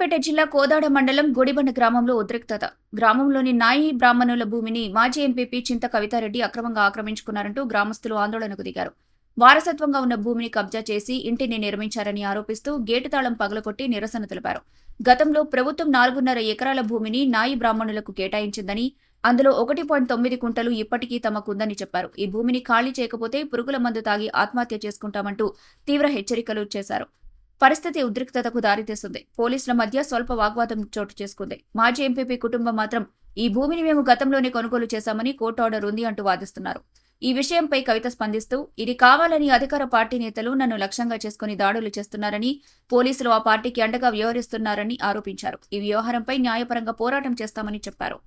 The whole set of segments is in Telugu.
సూర్యాపేట జిల్లా కోదాడ మండలం గుడిబండ గ్రామంలో ఉద్రిక్తత. గ్రామంలోని నాయి బ్రాహ్మణుల భూమిని మాజీ ఎంపీపీ చింత కవితారెడ్డి అక్రమంగా ఆక్రమించుకున్నారంటూ గ్రామస్తులు ఆందోళనకు దిగారు. వారసత్వంగా ఉన్న భూమిని కబ్జా చేసి ఇంటిని నిర్మించారని ఆరోపిస్తూ గేటు తాళం పగలకొట్టి నిరసన తెలిపారు. గతంలో ప్రభుత్వం 4.5 ఎకరాల భూమిని నాయి బ్రాహ్మణులకు కేటాయించిందని, అందులో 1.9 కుంటలు ఇప్పటికీ తమకుందని చెప్పారు. ఈ భూమిని ఖాళీ చేయకపోతే పురుగుల మందు తాగి ఆత్మహత్య చేసుకుంటామంటూ తీవ్ర హెచ్చరికలు చేశారు. పరిస్థితి ఉద్రిక్తతకు దారితీస్తుంది. పోలీసుల మధ్య స్వల్ప వాగ్వాదం చోటు చేసుకుంది. మాజీ ఎంపీపీ కుటుంబం మాత్రం ఈ భూమిని మేము గతంలోనే కొనుగోలు చేశామని కోర్టు ఆర్డర్ ఉంది అంటూ వాదిస్తున్నారు. ఈ విషయంపై కవిత స్పందిస్తూ, ఇది కావాలని అధికార పార్టీ నేతలు నన్ను లక్ష్యంగా చేసుకుని దాడులు చేస్తున్నారని, పోలీసులు ఆ పార్టీకి అండగా వ్యవహరిస్తున్నారని ఆరోపించారు. ఈ వ్యవహారంపై న్యాయపరంగా పోరాటం చేస్తామని చెప్పారు.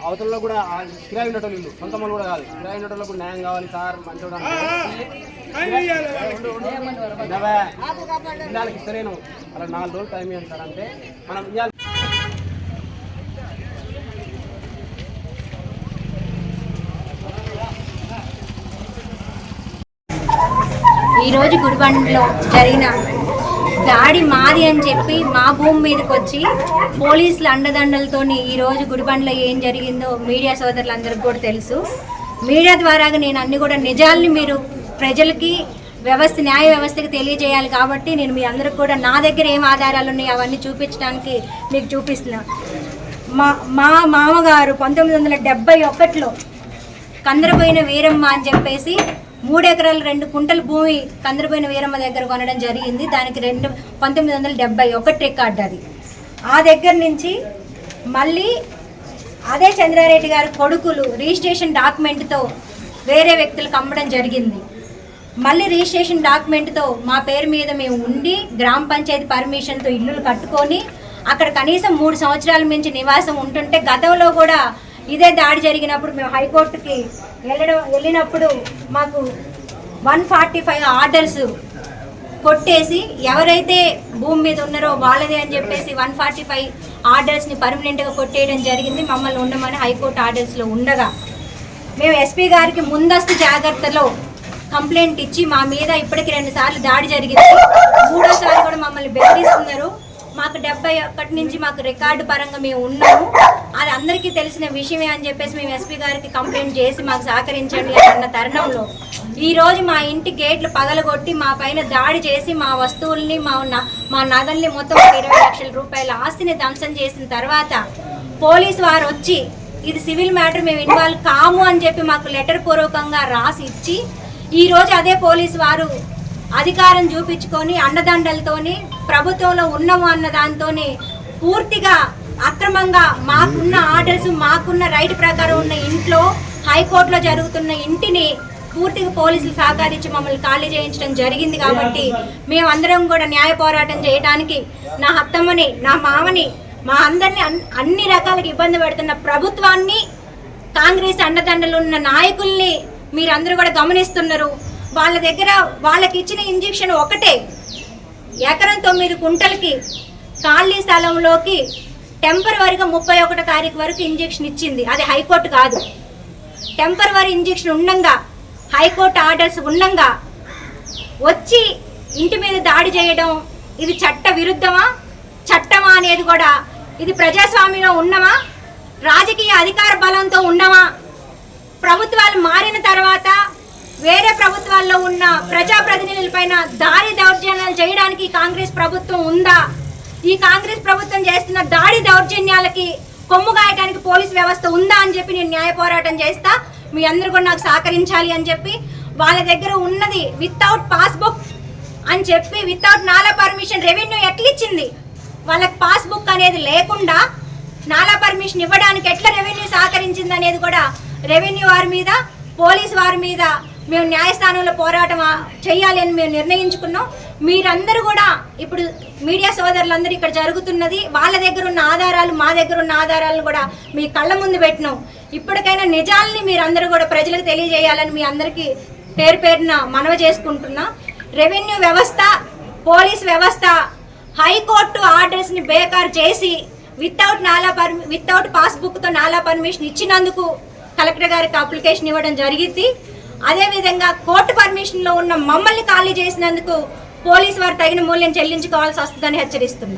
అవతలలో కూడా కిరాయి ఉండటం ఇల్లు సొంత వాళ్ళు కూడా కాదు, కిరాయి ఉండటంలో కూడా న్యాయం కావాలి సార్. మంచిగా ఇళ్ళకి ఇస్తలేను, అలా 4 రోజులు టైం ఇవ్వండి సార్ అంటే మనం ఇవ్వాలి. ఈరోజు గుడిబండలో జరిగిన దాడి మాది అని చెప్పి మా భూమి మీదకి వచ్చి పోలీసుల అండదండలతో ఈరోజు గుడిబండలో ఏం జరిగిందో మీడియా సోదరులందరికీ కూడా తెలుసు. మీడియా ద్వారా నేను అన్ని కూడా నిజాల్ని మీరు ప్రజలకి న్యాయ వ్యవస్థకి తెలియజేయాలి కాబట్టి నేను మీ అందరికి కూడా నా దగ్గర ఏం ఆధారాలు ఉన్నాయో అవన్నీ చూపించడానికి మీకు చూపిస్తున్నాను. మా మామగారు 1971లో కందరపోయిన వీరమ్మ అని చెప్పేసి 3 ఎకరాలు 2 కుంటల భూమి కందరపోయిన వీరమ్మ దగ్గర కొనడం జరిగింది. దానికి 1971 రికార్డు అది. ఆ దగ్గర నుంచి మళ్ళీ అదే చంద్రారెడ్డి గారి కొడుకులు రిజిస్ట్రేషన్ డాక్యుమెంట్తో వేరే వ్యక్తులకు అమ్మడం జరిగింది. మళ్ళీ రిజిస్ట్రేషన్ డాక్యుమెంట్తో మా పేరు మీద మేము ఉండి గ్రామ పంచాయతీ పర్మిషన్తో ఇల్లులు కట్టుకొని అక్కడ కనీసం 3 సంవత్సరాల మించి నివాసం ఉంటుంటే, గతంలో కూడా ఇదే దాడి జరిగినప్పుడు మేము హైకోర్టుకి వెళ్ళినప్పుడు మాకు 145 ఆర్డర్స్ కొట్టేసి ఎవరైతే భూమి మీద ఉన్నారో వాళ్ళదే అని చెప్పేసి 145 ఆర్డర్స్ని పర్మనెంట్గా కొట్టేయడం జరిగింది. మమ్మల్ని ఉండమని హైకోర్టు ఆర్డర్స్లో ఉండగా మేము ఎస్పీ గారికి ముందస్తు జాగ్రత్తలో కంప్లైంట్ ఇచ్చి మా మీద ఇప్పటికి 2 సార్లు దాడి జరిగింది. 3వ సారి కూడా మమ్మల్ని బెదిరిస్తున్నారు. మాకు 71 నుంచి మాకు రికార్డు పరంగా మేము ఉన్నాము, అది అందరికీ తెలిసిన విషయమే అని చెప్పేసి మేము ఎస్పీ గారికి కంప్లైంట్ చేసి మాకు సహకరించండి అన్న తరుణంలో ఈరోజు మా ఇంటి గేట్లు పగలగొట్టి మా పైన దాడి చేసి మా వస్తువుల్ని మా నగల్ని మొత్తం 20 లక్షల రూపాయల ఆస్తిని ధ్వంసం చేసిన తర్వాత పోలీసు వారు వచ్చి ఇది సివిల్ మ్యాటర్, మేము ఇన్వాల్వ్ కాము అని చెప్పి మాకు లెటర్ పూర్వకంగా రాసి ఇచ్చి ఈరోజు అదే పోలీసు వారు అధికారం చూపించుకొని అండదండలతోని ప్రభుత్వంలో ఉన్నాము అన్న దాంతోనే పూర్తిగా అక్రమంగా మాకున్న ఆర్డర్స్, మాకున్న రైట్ ప్రకారం ఉన్న ఇంట్లో హైకోర్టులో జరుగుతున్న ఇంటిని పూర్తిగా పోలీసులు సహకరించి మమ్మల్ని ఖాళీ చేయించడం జరిగింది. కాబట్టి మేమందరం కూడా న్యాయ పోరాటం చేయడానికి నా అత్తమ్మని, నా మామని, మా అందరినీ అన్ని రకాలుగా ఇబ్బంది పెడుతున్న ప్రభుత్వాన్ని, కాంగ్రెస్ అండదండలు ఉన్న నాయకుల్ని మీరందరూ కూడా గమనిస్తున్నారు. వాళ్ళ దగ్గర వాళ్ళకి ఇచ్చిన ఇంజెక్షన్ ఒకటే, ఎకరం 9 కుంటలకి ఖాళీ స్థలంలోకి టెంపరవరీగా 31వ తారీఖు వరకు ఇంజెక్షన్ ఇచ్చింది. అది హైకోర్టు కాదు. టెంపరవరీ ఇంజెక్షన్ ఉండంగా, హైకోర్టు ఆర్డర్స్ ఉండంగా వచ్చి ఇంటి మీద దాడి చేయడం ఇది చట్ట విరుద్ధమా, చట్టమా అనేది కూడా, ఇది ప్రజాస్వామ్యంలో ఉన్నామా, రాజకీయ అధికార బలంతో ఉన్నామా, ప్రభుత్వాలు మారిన తర్వాత వేరే ప్రభుత్వాల్లో ఉన్న ప్రజాప్రతినిధులపైన దాడి దౌర్జన్యాలు చేయడానికి కాంగ్రెస్ ప్రభుత్వం ఉందా? ఈ కాంగ్రెస్ ప్రభుత్వం చేస్తున్న దాడి దౌర్జన్యాలకి కొమ్ము గాయడానికి పోలీస్ వ్యవస్థ ఉందా అని చెప్పి నేను న్యాయ పోరాటం చేస్తా. మీ అందరూ కూడా నాకు సహకరించాలి అని చెప్పి వాళ్ళ దగ్గర ఉన్నది వితౌట్ పాస్బుక్ అని చెప్పి, వితౌట్ నాలా పర్మిషన్ రెవెన్యూ ఎట్లా ఇచ్చింది? వాళ్ళకి పాస్బుక్ అనేది లేకుండా నాలా పర్మిషన్ ఇవ్వడానికి ఎట్లా రెవెన్యూ సహకరించింది అనేది కూడా రెవెన్యూ వారి మీద, పోలీస్ వారి మీద మేము న్యాయస్థానంలో పోరాటం చేయాలి అని మేము నిర్ణయించుకున్నాం. మీరందరూ కూడా ఇప్పుడు మీడియా సోదరులందరూ ఇక్కడ జరుగుతున్నది వాళ్ళ దగ్గర ఉన్న ఆధారాలు, మా దగ్గర ఉన్న ఆధారాలను కూడా మీ కళ్ళ ముందు పెట్టినాం. ఇప్పటికైనా నిజాలని మీరందరూ కూడా ప్రజలకు తెలియజేయాలని మీ అందరికీ పేరున మనవి చేసుకుంటున్నా. రెవెన్యూ వ్యవస్థ, పోలీస్ వ్యవస్థ హైకోర్టు ఆర్డర్స్ని బేఖారు చేసి వితౌట్ పాస్బుక్తో నాలా పర్మిషన్ ఇచ్చినందుకు కలెక్టర్ గారికి అప్లికేషన్ ఇవ్వడం జరిగింది. అదేవిధంగా కోర్టు పర్మిషన్లో ఉన్న మమ్మల్ని ఖాళీ చేసినందుకు పోలీసు వారు తగిన మూల్యం చెల్లించుకోవాల్సి వస్తుందని హెచ్చరిస్తున్నారు.